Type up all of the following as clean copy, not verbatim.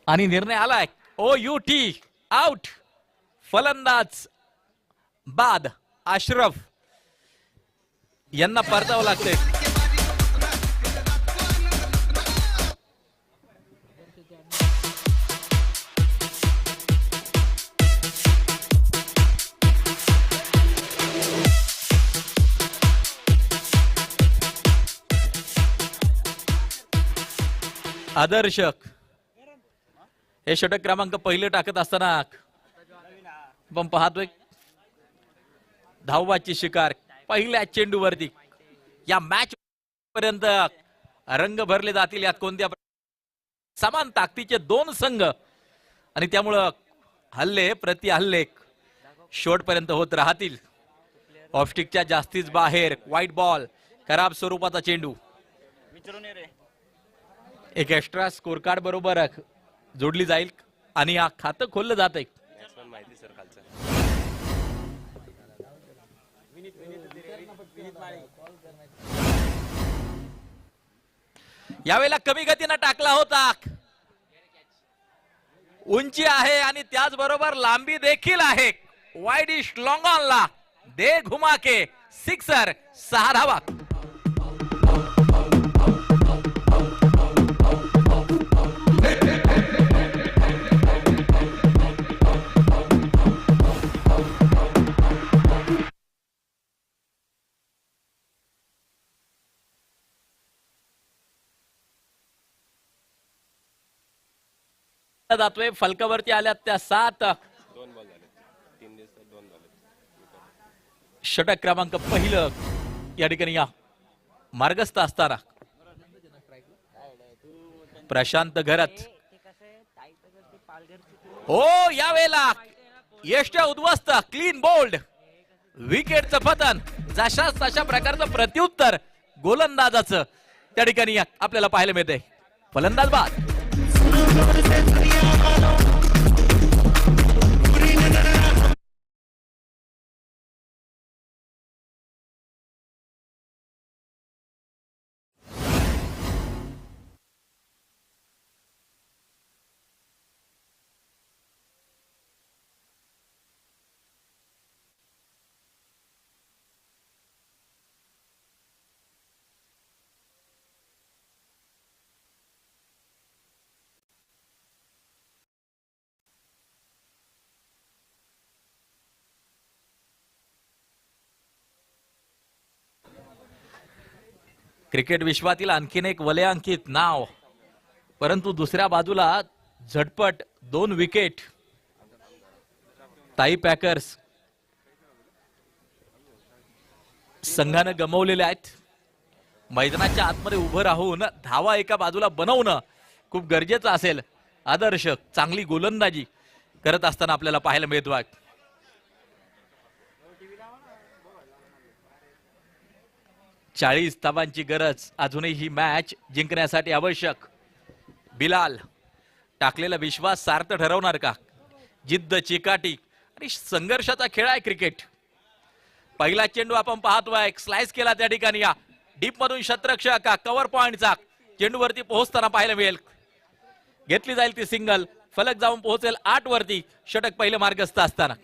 आणि निर्णय आलाय ओ यू टी आउट. फलंदाज बाद अशरफ यांना परतावं लागतंय. आदर्श हे षटक क्रमांक पहिले टाकत असताना आपण पाहतोय धावाची शिकार पहिल्या चेंडूवरती. या मॅच पर्यंत रंग भरले जातील. यात कोणत्या समान ताकदीचे दोन संघ आणि त्यामुळं हल्ले प्रति हल्ले शेवटपर्यंत होत राहतील. ऑफस्टिकच्या जास्तीच बाहेर व्हाईट बॉल, खराब स्वरूपाचा चेंडू. एक एक्स्ट्रा स्कोर कार्ड बरोबर जोडली जाईल आणि हा खातं खोललं जात आहे. यावेळेला कमी गतीनं टाकला होता. उंची आहे आणि त्याचबरोबर लांबी देखील आहे. वाईडिश लॉंग ऑनला दे घुमा के सिक्सर. 6 धावा. जातोय फलकावरती आल्यात त्या 7. षटक क्रमांक पहिलं या ठिकाणी या मार्गस्थ असताना प्रशांत घरत. हो यावेळेला यष्ट्या उद्ध्वस्त. Clean bowled. विकेटचं पतन. जशाच तशा प्रकारचं प्रत्युत्तर गोलंदाजाचं त्या ठिकाणी आपल्याला पाहायला मिळते. फलंदाज बाद. क्रिकेट विश्वातील आणखीन एक वलयांकित नाव, परंतु दुसऱ्या बाजूला झटपट 2 विकेट. ताई पॅकर्स संघानं गमावलेले आहेत. मैदानाच्या आतमध्ये उभं राहून धावा एका बाजूला बनवणं खूप गरजेचं असेल. आदर्श चांगली गोलंदाजी करत असताना आपल्याला पाहायला मिळतो आहे. 40 धावांची गरज अजूनही ही मॅच जिंकण्यासाठी आवश्यक. बिलाल टाकलेला विश्वास सार्थ ठरवणार का? जिद्द, चिकाटी आणि संघर्षाचा खेळ आहे क्रिकेट. पहिला चेंडू आपण पाहतोय स्लाइस केला त्या ठिकाणी. या डीप मधून शतरक्षक कव्हर पॉइंटचा चेंडूवरती पोहोचताना पाहायला मिळेल. घेतली जाईल ती सिंगल. फलक जाऊन पोहोचेल 8 वरती. षटक पहिले मार्गस्थ असताना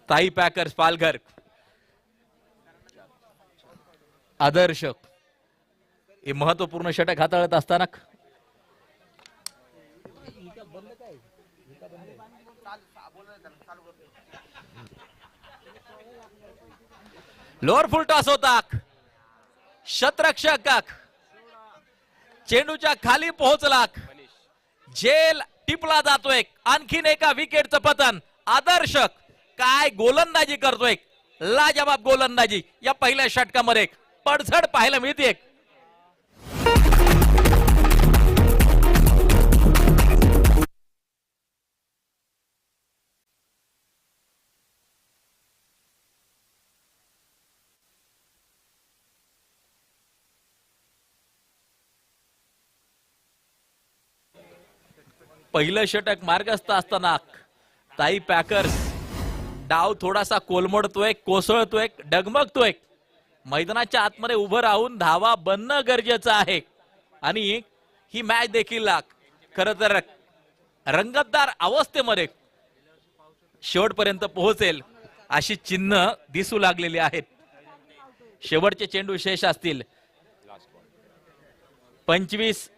ताई पॅकर्स पालघर. आदर्श हे महत्वपूर्ण षटक हाताळत असताना लोअर फुल टॉस होता. शतरक्षक चेंडूच्या खाली पोहोचला. झेल टिपला जातोय. आणखीन एका विकेटचं पतन. आदर्श काय गोलंदाजी करतोय. लाजवाब गोलंदाजी या पहिल्या षटकामध्ये पडझड पाहायला मिळते. पहिलं षटक मार्गस्थ असताना ताई पॅकर्स डाव थोडासा कोलमडतोय, कोसळतोय, डगमगतोय. मैदानाच्या आतमध्ये उभं राहून धावा बनणं गरजेचं आहे आणि ही मॅच देखील खरं तर रंगतदार अवस्थेमध्ये शेवटपर्यंत पोहोचेल अशी चिन्ह दिसू लागलेली आहेत. शेवटचे चेंडू शेष असतील. 25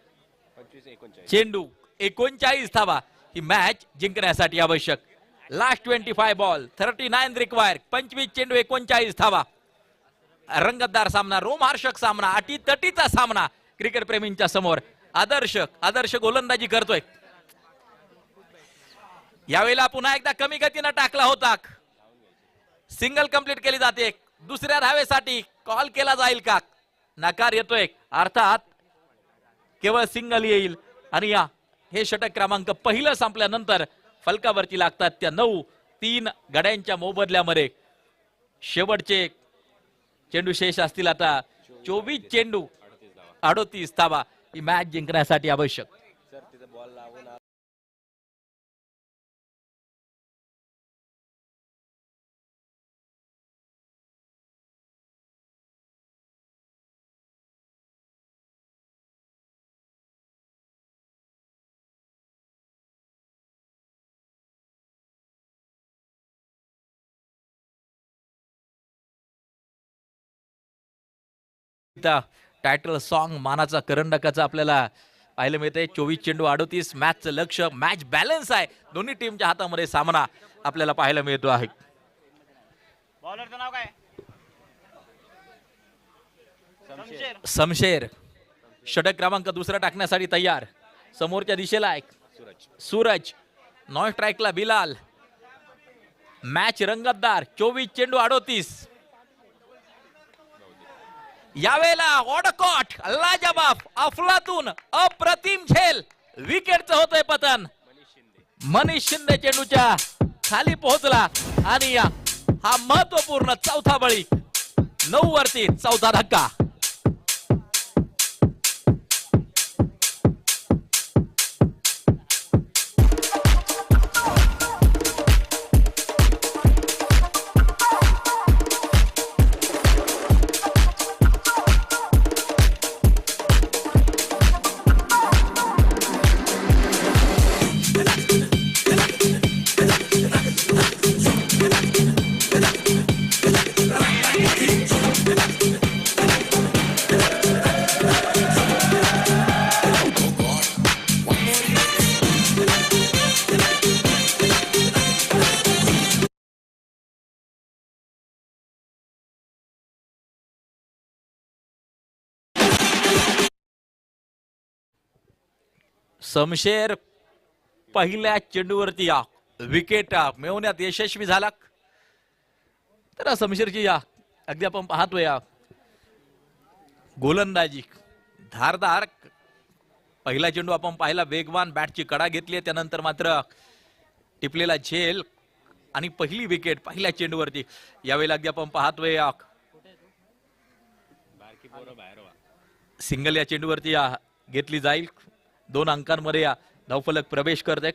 चेंडू 39 धावा ही मॅच जिंकण्यासाठी आवश्यक. Last 25 ball 39 require. 25 चेंडू 39 धावा. रंगतदार सामना, रोमहर्षक सामना, अटीतटीचा सामना क्रिकेट प्रेमींच्या समोर. आदर्श गोलंदाजी करतोय. यावेळेला पुन्हा एकदा कमी गतीनं टाकला होता. सिंगल कंप्लीट केली जाते. दुसऱ्या धावेसाठी कॉल केला जाईल का? नकार येतोय. अर्थात केवळ सिंगल येईल आणि हे षटक क्रमांक पहिलं संपल्यानंतर फलकावरती लागतात त्या 9-3 गड्यांच्या मोबदल्यामध्ये. शेवटचे चेंडू शेष असतील आता. 24 चेंडू 38 धावा ही मॅच जिंकण्यासाठी आवश्यक. टायटल सॉन्ग मानाचा करंडकाचा आपल्याला पाहायला मिळते. 24 चेंडू 38 मॅचचं लक्ष. मॅच बॅलन्स आहे. दोन्ही टीमच्या हातामध्ये सामना आपल्याला पाहायला मिळतो आहे. बॉलरचं नाव काय? समशेर षटक क्रमांक दुसरा टाकण्यासाठी तयार. समोरच्या दिशेला आहे सूरज. नॉन स्ट्राईकला बिलाल. मॅच रंगतदार. 24 चेंडू 38. यावेळेला ऑडकॉट, लाजवाब, अफलातून, अप्रतिम झेल. विकेटचं होतंय पतन. मनीष शिंदे चेंडूच्या खाली पोहोचला आणि हा महत्वपूर्ण चौथा बळी. 9 वरती चौथा धक्का. समशेर पहिल्या चेंडूवरती विकेट मिळवण्यात यशस्वी झाला. तर समशेरची अगदी आपण पाहतोय गोलंदाजी धारदार. पहिला चेंडू आपण पाहिला वेगवान, बॅटची कडा घेतली. त्यानंतर मात्र टिपलेला झेल आणि पहिली विकेट पहिल्या चेंडूवरती. यावेळेला अगदी आपण पाहतोय सिंगल या चेंडूवरती घेतली जाईल. 2 अंकांमध्ये धावफलक प्रवेश करते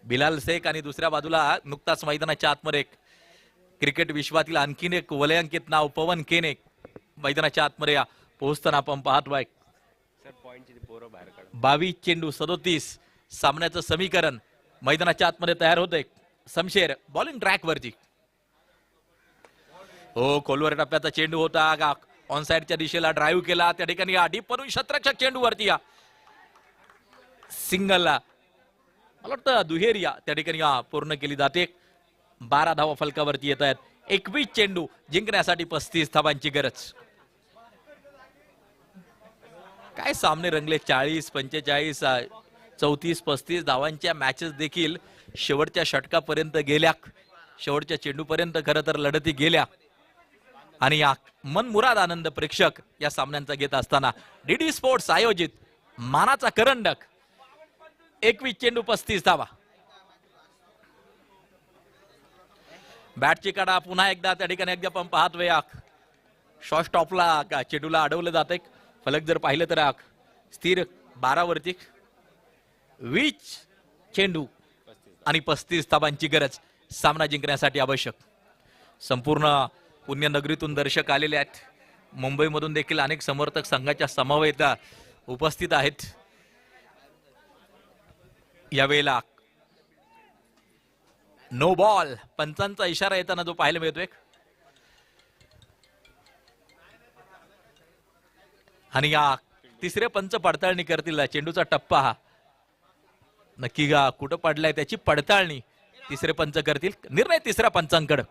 बिलाल शेख. आणि दुसऱ्या बाजूला नुकताच मैदानाच्या आतमध्ये क्रिकेट विश्वातील आणखीन एक वलयांकित नाव पवन केने मैदानाच्या आतमध्ये पोहोचताना आपण पाहतोय. 22 चेंडू 37 सामन्याचं समीकरण मैदानाच्या आतमध्ये तयार होतंय. समशेर बॉलिंग ट्रॅक वरती. हो, खोलवर टप्प्याचा चेंडू होता. ऑन साइडच्या दिशेला ड्राईव्ह केला. त्या ठिकाणी डीप वरून शतरक्षक चेंडू वरती सिंगलला मला वाटतं दुहेरी त्या ठिकाणी पूर्ण केली जाते. 12 धावा फलकावरती येत आहेत. 21 चेंडू जिंकण्यासाठी 35 धावांची गरज. काय सामने रंगले. 40, 45, 34, 35 धावांच्या मॅचेस देखील शेवटच्या षटकापर्यंत गेल्या. शेवटच्या चेंडूपर्यंत खरं तर लढती गेल्या. आणि मनमुराद आनंद प्रेक्षक या सामन्यांचा घेत असताना डीडी स्पोर्ट्स आयोजित मानाचा करंडक. 21 चेंडू 35 धावा. बॅटची कडा पुन्हा एकदा त्या ठिकाणी अगदी आपण पाहतोय शॉर्ट स्टॉपला चेंडूला अडवलं जाते. फलक जर पाहिलं तर स्थिर 12 वरती. 20 चेंडू आणि 35 धावांची गरज सामना जिंकण्यासाठी आवश्यक. संपूर्ण पुण्यनगरीतून दर्शक आलेले आहेत. मुंबईमधून देखील अनेक समर्थक संघाच्या समवेत उपस्थित आहेत. यावेळेला नो बॉल, पंचांचा इशारा येताना जो पाहायला मिळतोय. आणि या तिसरे पंच पडताळणी करतील. चेंडूचा टप्पा हा नक्की कुठं पडलाय त्याची पडताळणी तिसरे पंच करतील. निर्णय तिसऱ्या पंचांकडे.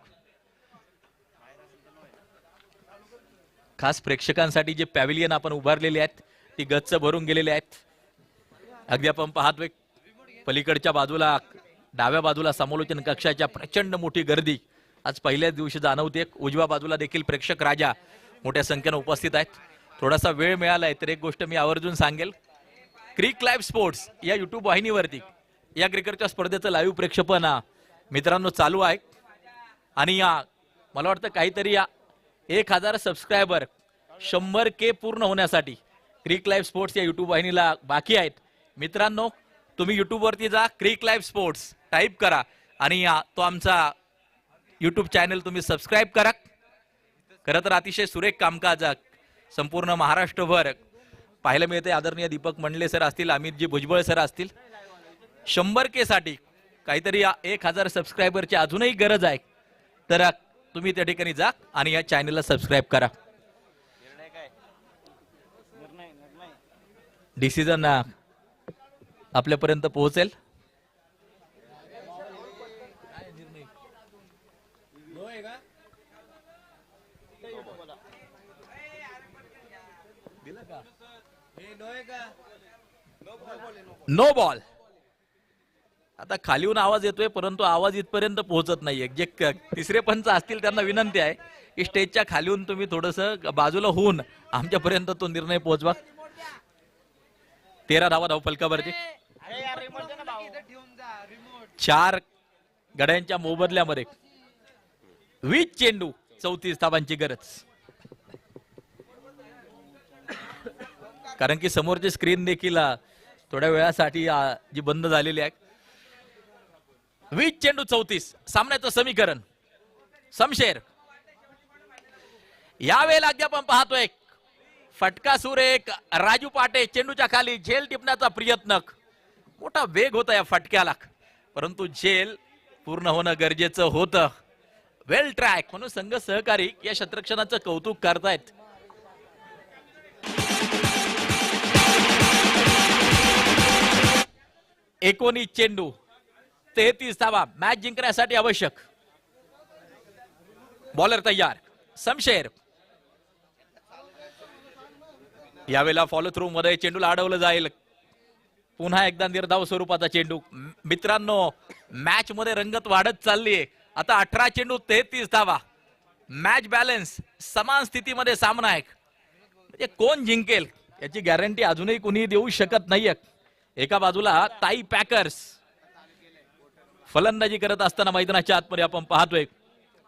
खास प्रेक्षकांसाठी जे पॅव्हिलियन आपण उभारलेले आहेत ती गच्च भरून गेलेले आहेत. अगदी आपण पाहतोय पलीकडच्या बाजूला डाव्या बाजूला समालोचन कक्षाच्या प्रचंड मोठी गर्दी आज पहिल्याच दिवशी जाणवते. उजव्या बाजूला देखील प्रेक्षक राजा मोठ्या संख्येने उपस्थित आहेत. थोडासा वेळ मिळालाय तर एक गोष्ट मी आवर्जून सांगेल, क्रिक लाईव्ह स्पोर्ट्स या युट्यूब वाहिनीवरती या क्रिकेटच्या स्पर्धेचं लाईव्ह प्रक्षेपण मित्रांनो चालू आहे. आणि मला वाटतं काहीतरी 1000 सबस्क्रायबर 100K पूर्ण होण्यासाठी क्रिक लाईव्ह स्पोर्ट्स या युट्यूब वाहिनीला बाकी आहेत. मित्रांनो तुम्ही युट्यूब वरती जा, क्रिक लाईव्ह स्पोर्ट्स टाईप करा आणि तो आमचा युट्यूब चॅनल तुम्ही सबस्क्राईब करा. खरं तर अतिशय सुरेख कामकाज संपूर्ण महाराष्ट्रभर पाहायला मिळते. आदरणीय दीपक मंडले सर असतील, अमितजी भुजबळ सर असतील. 100K साठी काहीतरी 1000 सबस्क्रायबरची अजूनही गरज आहे. तर तुम्ही त्या ठिकाणी जा आणि या चॅनलला सबस्क्राईब करा. निर्णय काय? निर्णय डिसिजन आपल्यापर्यंत पोहोचेल. No ball. आता खालीहून आवाज येतोय परंतु आवाज इथपर्यंत पोहोचत नाहीये. जे तिसरे पंच असतील त्यांना विनंती आहे की स्टेजच्या खालीहून तुम्ही थोडस बाजूला होऊन आमच्यापर्यंत तो निर्णय पोहोचवा. 13 धावा धावफलकावरती. अरे यार रिमोट दे ना भाऊ. 4 गड्यांच्या मोबदल्यामध्ये 20 चेंडू 34 धावांची गरज. कारण की समोरची स्क्रीन देखील थोड्या वेळासाठी जी बंद झालेली आहे. 20 चेंडू 34 सामन्याचं समीकरण. समशेर यावेळेला अद्याप आपण पाहतोय फटका सूर एक. राजू पाटे चेंडूच्या खाली झेल टिपण्याचा प्रयत्न. मोठा वेग होता या फटक्याला परंतु झेल पूर्ण होणं गरजेचं होतं. वेल ट्रॅक म्हणून संघ सहकारी या क्षेत्ररक्षणाचं कौतुक करतायत. एकोणीस चेंडू 33 धावा मॅच जिंकण्यासाठी आवश्यक. बॉलर तयार. समशेर यावेळेला फॉलो थ्रू मध्ये चेंडूला अडवलं जाईल. पुन्हा एकदा निर्धाव स्वरूपाचा चेंडू. मित्रांनो मॅच मध्ये रंगत वाढत चालली आहे. आता 18 चेंडू 33 धावा. मॅच बॅलन्स समान स्थितीमध्ये सामना आहे. म्हणजे कोण जिंकेल याची गॅरंटी अजूनही कोणी देऊ शकत नाहीये. एका बाजूला ताई पॅकर्स फलंदाजी करत असताना मैदानाच्या आतमध्ये आपण पाहतोय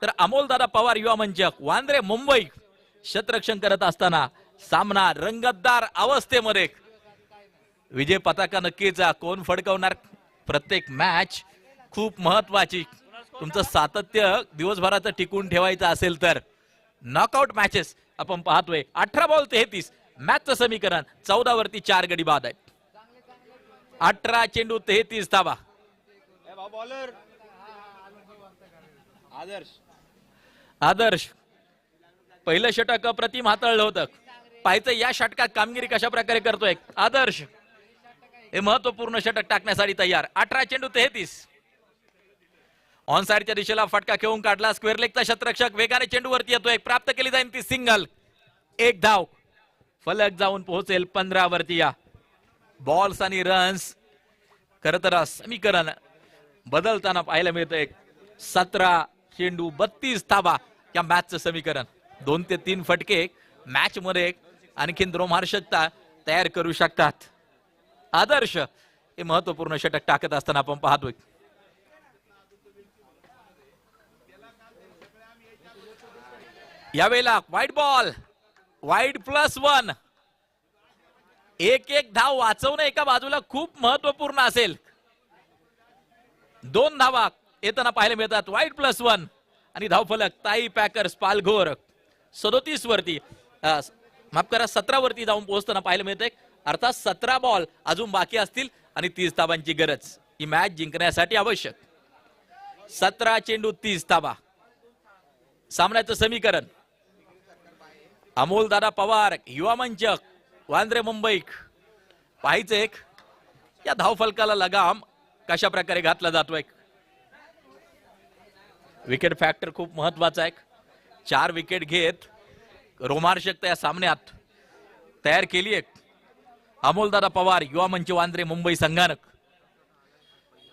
तर अमोलदादा पवार युवा मंच वांद्रे मुंबई क्षेत्ररक्षण करत असताना सामना रंगतदार अवस्थेमध्ये. विजय पताका नक्कीच कोण फडकवणार. प्रत्येक मॅच खूप महत्वाची. तुमचं सातत्य दिवसभराचं टिकून ठेवायचं असेल तर नॉकआउट मॅचेस आपण पाहतोय. 18 बॉल 33 मॅचचं समीकरण 14 वरती 4 गडी बाद आहेत. 18 चेंडू 33 धावा. बॉलर आदर्श पहिलं षटक अप्रतिम हाताळलं होतं. पाहायचं या षटकात कामगिरी कशा प्रकारे करतोय आदर्श. हे महत्वपूर्ण षटक टाकण्यासाठी तयार. 18 चेंडू 33. ऑन साइडच्या दिशेला फटका खेळून काढला. स्क्वेअर लेगचा क्षेत्ररक्षक वेगाने चेंडू वरती येतोय. प्राप्त केली जाईल ती सिंगल. एक धाव. फलक जाऊन पोहोचेल 15 वरती. या बॉल्स आणि रन्स खरं तर समीकरण बदलताना पाहायला मिळतंय. 17 चेंडू 32 धावा या मॅचचं समीकरण. 2 ते 3 फटके मॅच मध्ये आणखीन रोमहर्षकता तयार करू शकतात. आदर्श हे महत्वपूर्ण षटक टाकत असताना आपण पाहतोय. यावेळेला वाईट बॉल. वाईट +1. एक धाव वाचवणं एका बाजूला खूप महत्वपूर्ण असेल. 2 धावा येताना पाहायला मिळतात. वाईट +1 आणि धावफलक ताई पॅकर्स पालघर 37 वरती माफ करा 17 वरती जाऊन पोहोचताना पाहायला मिळतंय. अर्थात 17 बॉल अजून बाकी असतील आणि 30 धावांची गरज ही मॅच जिंकण्यासाठी आवश्यक. 17 चेंडू 30 धावा. सामन्याचं समीकरण अमोल दादा पवार युवा मंच वांद्रे मुंबई. पाहायचं एक या धावफलकाला लगाम कशा प्रकारे घातला जातोय. विकेट फॅक्टर खूप महत्वाचा आहे. 4 विकेट घेत रोमांचक या सामन्यात तयार केली आहे अमोलदादा पवार युवा मंच वांद्रे मुंबई संघानं.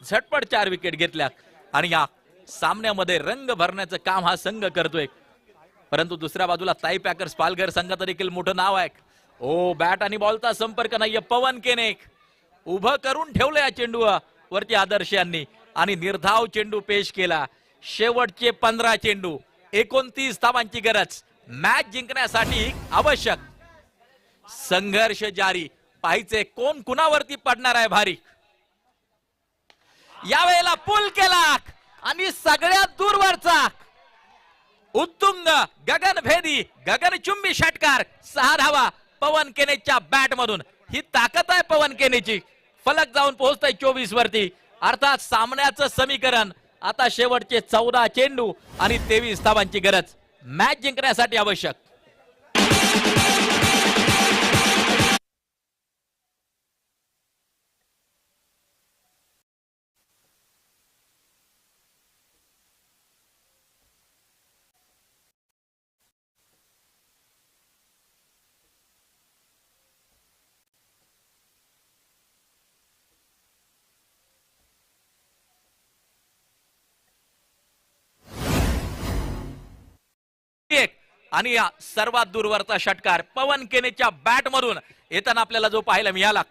झटपट 4 विकेट घेतल्या आणि या सामन्यामध्ये रंग भरण्याचं काम हा संघ करतोय. परंतु दुसऱ्या बाजूला ताई पॅकर्स पालघर संघाचं देखील मोठं नाव आहे. ओ बॅट आणि बॉलचा संपर्क नाहीये. पवन केनेक उभं करून ठेवलं या चेंडू वरती आदर्श यांनी आणि निर्धाव चेंडू पेश केला. शेवटचे 15 चेंडू 29 धावांची गरज मॅच जिंकण्यासाठी आवश्यक. संघर्ष जारी. पाहिजे कोण कुणावरती पडणार आहे भारी. यावेळेला पुल केला आणि सगळ्यात दूरवरचा उत्तुंग गगनभेदी गगनचुंबी षटकार 6 धावा पवन केनेच्या बॅट मधून. ही ताकद आहे पवन केनेची. फलक जाऊन पोहोचतोय 24 वरती. अर्थात सामन्याचं समीकरण आता शेवटचे 14 चेंडू आणि 23 धावांची गरज मॅच जिंकण्यासाठी आवश्यक. आणि या सर्वात दूरवरचा षटकार पवन केनेच्या बॅट मधून येताना आपल्याला जो पाहायला मिळाला.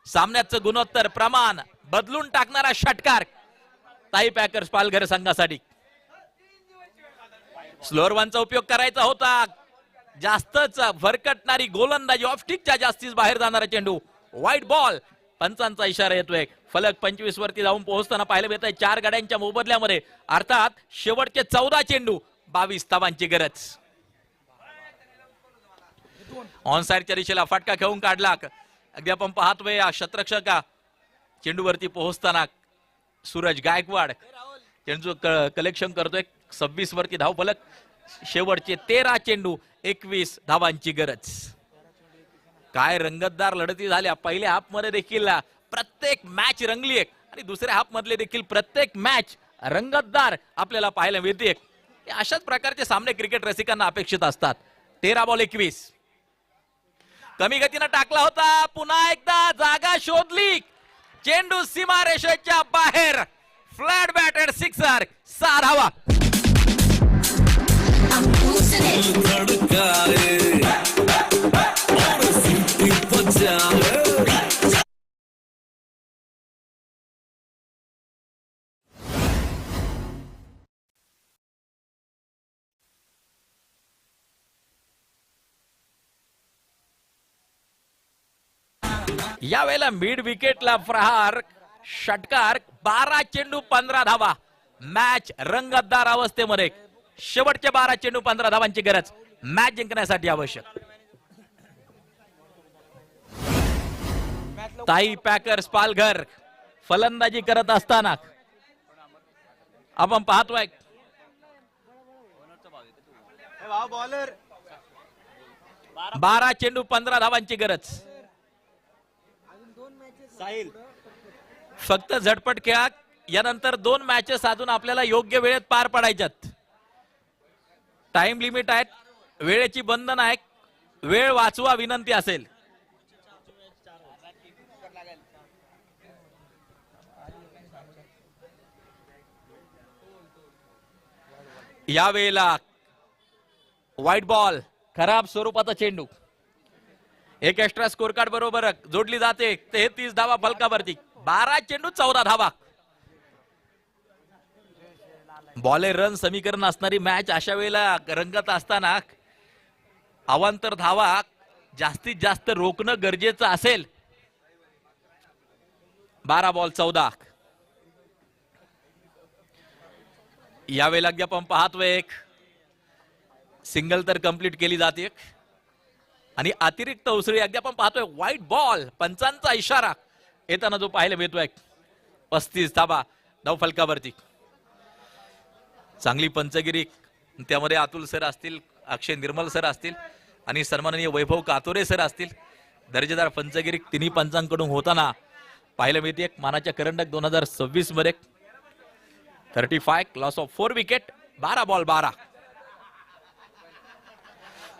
सामन्याचं गुणोत्तर प्रमाण बदलून टाकणारा षटकार ताई पॅकर्स पालघर संघासाठी. स्लोअर वनचा उपयोग करायचा होता. जास्तच भरकटणारी गोलंदाजी ऑफस्टिकच्या जास्तीच बाहेर जाणारा चेंडू व्हाईट बॉल. पंचांचा इशारा येतोय. फलक 25 वरती जाऊन पोहोचताना पाहायला मिळत आहे 4 गाड्यांच्या मोबदल्यामध्ये. अर्थात शेवटचे 14 चेंडू 22 धावांची गरज. ऑन साइडच्या दिशेला फटका खेळून काढला. अगदी आपण पाहतोय शतरक्षका चेंडूवरती पोहोचताना सूरज गायकवाड चेंडू कलेक्शन करतोय. 26 वरती धाव फलक. शेवटचे 13 चेंडू 21 धावांची गरज. काय रंगतदार लढती झाल्या. पहिल्या हाफ मध्ये देखील प्रत्येक मॅच रंगली आहे आणि दुसऱ्या हाफ मधले देखील प्रत्येक मॅच रंगतदार आपल्याला पाहायला मिळते. अशाच प्रकारचे सामने क्रिकेट रसिकांना अपेक्षित असतात. 13 बॉल 21. कमी गतीनं टाकला होता. पुन्हा एकदा जागा शोधली. चेंडू सीमारेषेच्या बाहेर. Flat batted sixer. 6 धावा. यावेळेला मिड विकेटला प्रहार षटकार. 12 चेंडू 15 धावा. मॅच रंगतदार अवस्थेमध्ये. शेवटचे 12 चेंडू 15 धावांची गरज मॅच जिंकण्यासाठी आवश्यक. ताई पॅकर्स पालघर फलंदाजी करत असताना आपण पाहतोय बॉलर 12 चेंडू 15 धावांची गरज. साहिल फक्त झटपट खेळा. यानंतर 2 मॅचेस अजून आपल्याला योग्य वेळेत पार पडायच्यात. टाइम लिमिट आहे. वेळेची बंधन आहे. वेळ वाचवा विनंती असेल. यावेळेला व्हाईट बॉल. खराब स्वरूपाचा चेंडू. एक एक्स्ट्रा स्कोर कार्ड बरोबर जोडली जाते. 33 धावा फलकावरती. 12 चेंडू 14 धावा. बॉलर रन समीकरण असणारी मॅच अशा वेळेला रंगत असताना अवांतर धावा जास्तीत जास्त रोखणं गरजेचं असेल. 12 बॉल 14. यावेळेला अगदी आपण पाहतोय एक सिंगल तर कंप्लीट केली जाते. आणि अतिरिक्त उसळी अगदी आपण पाहतोय व्हाईट बॉल, पंचांचा इशारा येताना जो पाहायला मिळतोय. 35 धाबा धाव फलकावरती. चांगली पंचगिरी, त्यामध्ये अतुल सर असतील, अक्षय निर्मल सर असतील आणि सन्माननीय वैभव कातोरे सर असतील. दर्जेदार पंचगिरी तिन्ही पंचांकडून होताना पाहायला मिळते. मानाच्या करंडक 2026 मध्ये 35 loss of 4 wicket. 12 ball 12.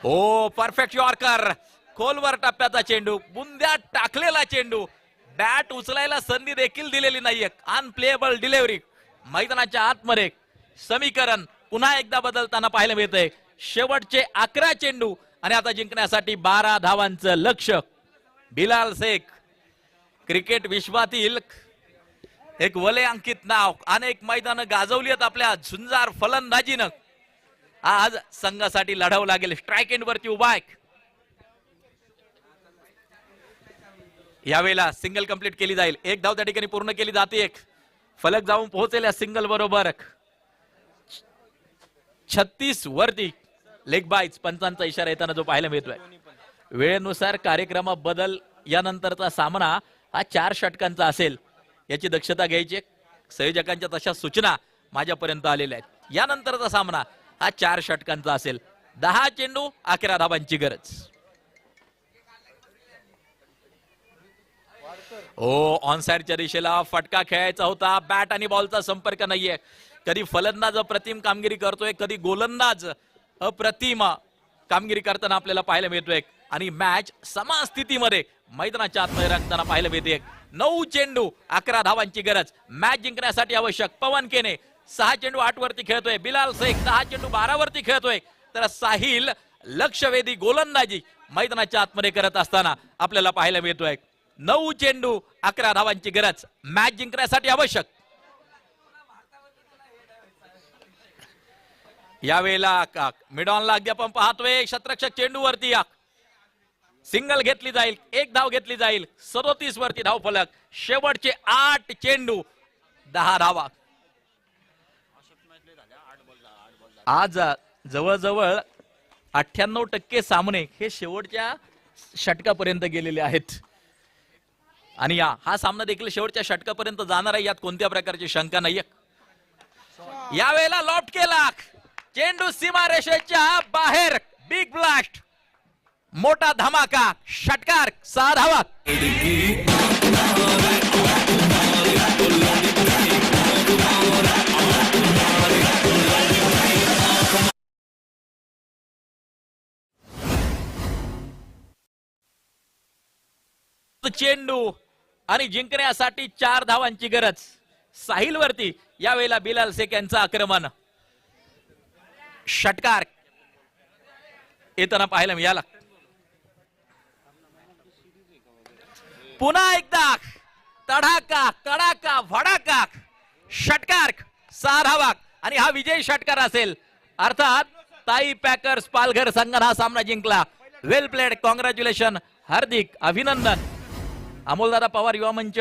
Oh perfect yorker, खोलवर टप्प्याचा चेंडू, बुंद्यात टाकलेला चेंडू, बॅट उचलायला संधी देखील दिलेली नाहीये. Unplayable delivery. मैदानाच्या आतमध्ये समीकरण पुन्हा एकदा बदलताना पाहायला मिळतंय. शेवटचे 11 चेंडू आणि आता जिंकण्यासाठी 12 धावांचं लक्ष्य. बिलाल शेख क्रिकेट विश्वातील एक वले अंकित नाव. अनेक मैदानं गाजवली आहेत आपल्या झुंजार फलंदाजीनं. आज संघासाठी लढावं लागेल. स्ट्राईक एंड वरती उभा आहे. यावेळेला सिंगल कंप्लीट केली जाईल. एक धाव त्या ठिकाणी पूर्ण केली जाते. एक फलक जाऊन पोहोचेल या सिंगल बरोबर. 36 वरती लेग बाईट्स. पंचांचा इशारा येताना जो पाहायला मिळतोय. वेळेनुसार कार्यक्रमा बदल. यानंतरचा सामना हा 4 षटकांचा असेल याची दक्षता घ्यायची. संयोजकांच्या तशा सूचना माझ्यापर्यंत आलेल्या आहेत. यानंतरचा सामना हा 4 षटकांचा असेल. 10 चेंडू 11 धावांची गरज. ओ ऑनसाइडच्या दिशेला फटका खेळायचा होता. बॅट आणि बॉलचा संपर्क नाहीये. कधी फलंदाज अप्रतिम कामगिरी करतोय, कधी गोलंदाज अप्रतिम कामगिरी करताना आपल्याला पाहायला मिळतोय. आणि मॅच समान स्थितीमध्ये मैदानाच्या आतमध्ये रंगताना पाहायला मिळते. 9 चेंडू 11 धावांची गरज. मॅच जिंकण्यासाठी आवश्यक. पवन केने 6 चेंडू 8 वरती खेळतोय. बिलाल शेख 10 चेंडू 12 वरती खेळतोय. तर साहिल लक्षवेधी गोलंदाजी मैदानाच्या आतमध्ये करत असताना आपल्याला पाहायला मिळतोय. 9 चेंडू 11 धावांची गरज. मॅच जिंकण्यासाठी आवश्यक. यावेळेला मिडॉनला अगदी आपण पाहतोय क्षेत्ररक्षक चेंडूवरती सिंगल घेतली जाईल. एक धाव घेतली जाईल. 37 वरती धाव फलक. शेवटचे 8 चेंडू 10 धावा. आज जवळजवळ 98% सामने हे शेवटच्या षटकापर्यंत गेलेले आहेत. आणि हा सामना देखील शेवटच्या षटकापर्यंत जाणार आहे. यात कोणत्या प्रकारची शंका नाहीये. यावेळेला लॉफ्ट केला. चेंडू सीमारेषेच्या बाहेर. Big blast. मोठा धमाका. षटकार. 6 धावा. चेंडू आणि जिंकण्यासाठी 4 धावांची गरज. साहिल वरती यावेळेला बिलाल शेख यांचं आक्रमण. षटकार येताना पाहायला मिळाला. पुन्हा एकदा तडाका कडाका भडाका. षटकार. 6 धावा आणि हा विजयी षटकार असेल. अर्थात ताई पॅकर्स पालघर संघाने हा सामना जिंकला. वेल प्लेड. कॉंग्रॅच्युलेशन. हार्दिक अभिनंदन. अमोलदादा पवार युवा मंच